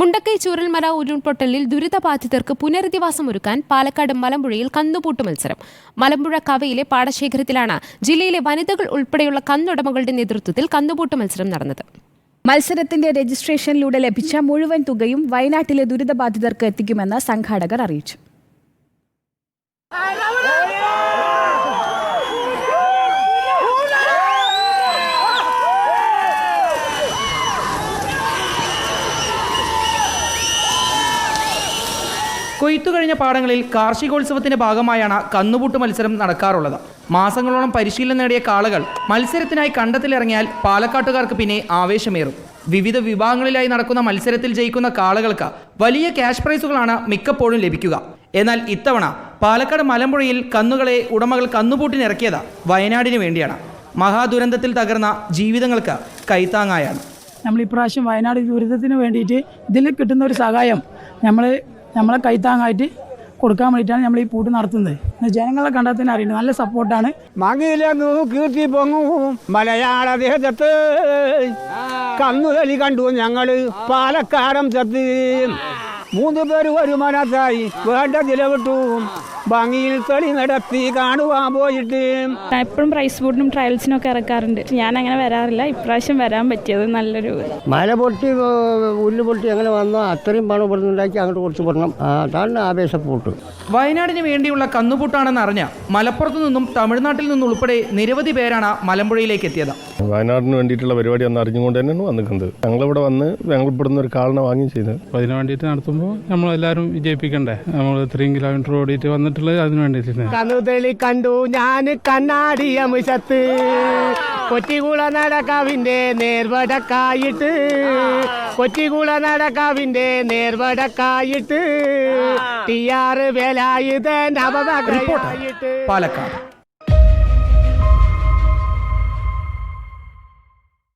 മുണ്ടക്കൈ ചൂരൽമല ഉരുൾപൊട്ടലിൽ ദുരിതബാധിതർക്ക് പുനരധിവാസമൊരുക്കാൻ പാലക്കാട് മലമ്പുഴയിൽ കന്നുപൂട്ട് മത്സരം. മലമ്പുഴ കവയിലെ പാടശേഖരത്തിലാണ് ജില്ലയിലെ വനിതകൾ ഉൾപ്പെടെയുള്ള കന്നുടമകളുടെ നേതൃത്വത്തിൽ കന്നുപൂട്ട് മത്സരം നടന്നത്. മത്സരത്തിന്റെ രജിസ്ട്രേഷനിലൂടെ ലഭിച്ച മുഴുവൻ തുകയും വയനാട്ടിലെ ദുരിതബാധിതർക്ക് എത്തിക്കുമെന്ന് സംഘാടകർ അറിയിച്ചു. കൊയ്ത്തു കഴിഞ്ഞ പാടങ്ങളിൽ കാർഷികോത്സവത്തിന്റെ ഭാഗമായാണ് കന്നുപൂട്ട് മത്സരം നടക്കാറുള്ളത്. മാസങ്ങളോളം പരിശീലനം നേടിയ കാളകൾ മത്സരത്തിനായി കണ്ടത്തിലിറങ്ങിയാൽ പാലക്കാട്ടുകാർക്ക് പിന്നെ ആവേശമേറും. വിവിധ വിഭാഗങ്ങളിലായി നടക്കുന്ന മത്സരത്തിൽ ജയിക്കുന്ന കാളകൾക്ക് വലിയ ക്യാഷ് പ്രൈസുകളാണ് മിക്കപ്പോഴും ലഭിക്കുക. എന്നാൽ ഇത്തവണ പാലക്കാട് മലമ്പുഴയിൽ കന്നുകളെ ഉടമകൾ കന്നുപൂട്ടിനിറക്കിയത് വയനാടിന് വേണ്ടിയാണ്. മഹാദുരന്തത്തിൽ തകർന്ന ജീവിതങ്ങൾക്ക് കൈത്താങ്ങായാണ്. നമ്മൾ ഇപ്രാവശ്യം വയനാട് ദുരിതത്തിന് വേണ്ടിയിട്ട് ഇതിൽ കിട്ടുന്ന ഒരു സഹായം നമ്മളെ കൈത്താങ്ങായിട്ട് കൊടുക്കാൻ വേണ്ടിയിട്ടാണ് നമ്മൾ ഈ പൂട്ട് നടത്തുന്നത്. ജനങ്ങളെ കണ്ടാൽ തന്നെ അറിയുന്നത് നല്ല സപ്പോർട്ടാണ്. മങ്ങിലങ്ങു കീർത്തി പൊങ്ങും മലയാള ദേശത്ത് കന്നുകളി കണ്ടു ഞങ്ങൾ പാലക്കാടം ചത്ത് 3 പേര് ഒരു മനസ്സായി വേണ്ട ചിലവിട്ടു ഭംഗിയിൽ കളി നടത്തി കാണുവാൻ പോയിട്ട്. എപ്പോഴും പ്രൈസ് ബോർഡിനും ട്രയൽസിനും ഒക്കെ ഇറക്കാറുണ്ട്. ഞാൻ അങ്ങനെ വരാറില്ല. ഇപ്രാവശ്യം വരാൻ പറ്റിയത് നല്ലൊരു മല പൊട്ടി ഉരുള് പൊട്ടി അങ്ങനെ വന്നാൽ അത്രയും പണം ഇവിടുന്നുണ്ടാക്കി അങ്ങോട്ട് കുറച്ച് പറഞ്ഞണം. അതാണ് ആവേശപ്പൂട്ട്. വയനാടിന് വേണ്ടിയുള്ള കന്നുപൂട്ടാണെന്ന് അറിഞ്ഞ മലപ്പുറത്തു നിന്നും തമിഴ്നാട്ടിൽ നിന്നും ഉൾപ്പെടെ നിരവധി പേരാണ് മലമ്പുഴയിലേക്ക് എത്തിയത്. വയനാടിന് വേണ്ടിയിട്ടുള്ള പരിപാടി അന്ന് അറിഞ്ഞുകൊണ്ട് തന്നെയാണ് വന്നിരിക്കുന്നത്. ഞങ്ങളിവിടെ വന്ന് ഞങ്ങൾ ഇവിടുന്ന് ഒരു കാളനെ വാങ്ങി ചെയ്തത്. അപ്പോൾ അതിന് വേണ്ടിയിട്ട് നടത്തുമ്പോൾ നമ്മളെല്ലാവരും വിജയിപ്പിക്കണ്ടേ. നമ്മൾ 3 കിലോമീറ്റർ ഓടിയിട്ട് വന്നിട്ടുള്ളത് അതിന് വേണ്ടിയിട്ട്. കന്നുതെളി കണ്ടു ഞാൻ കണ്ണാടിയമുശത്ത് കൊറ്റികുള നടക്കാവിന്റെ നേർവടക്കായിട്ട് കൊറ്റികുള നടക്കാവിന്റെ നേർവടക്കായിട്ട് TR വേലായുധൻ പാലക്കാട്.